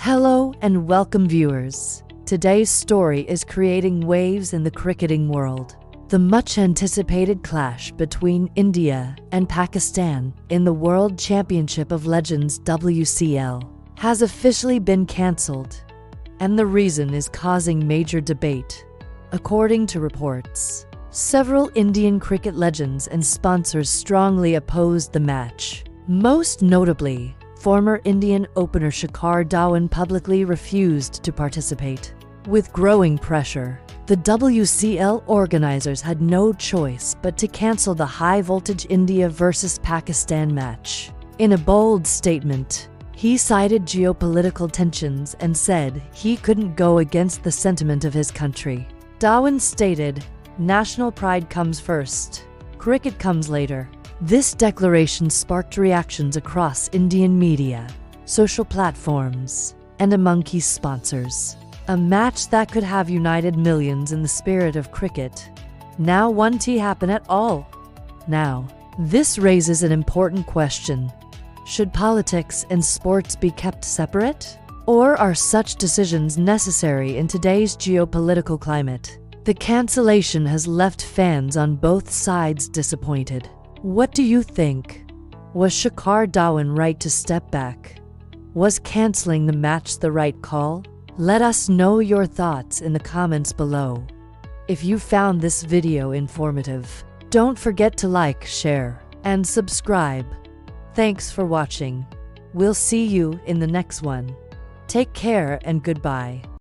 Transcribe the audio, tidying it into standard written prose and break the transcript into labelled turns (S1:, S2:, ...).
S1: Hello and welcome, viewers. Today's story is creating waves in the cricketing world. The much-anticipated clash between India and Pakistan in the World Championship of Legends WCL has officially been cancelled, and the reason is causing major debate. According to reports, several Indian cricket legends and sponsors strongly opposed the match. Most notably, former Indian opener Shikhar Dhawan publicly refused to participate. With growing pressure, the WCL organizers had no choice but to cancel the high-voltage India versus Pakistan match. In a bold statement, he cited geopolitical tensions and said he couldn't go against the sentiment of his country. Dhawan stated, "National pride comes first. Cricket comes later." This declaration sparked reactions across Indian media, social platforms, and among key sponsors. A match that could have united millions in the spirit of cricket now won't happen at all. Now, this raises an important question. Should politics and sports be kept separate? Or are such decisions necessary in today's geopolitical climate? The cancellation has left fans on both sides disappointed. What do you think? Was Shikhar Dhawan right to step back? Was canceling the match the right call? Let us know your thoughts in the comments below. If you found this video informative, don't forget to like, share, and subscribe. Thanks for watching. We'll see you in the next one. Take care and goodbye.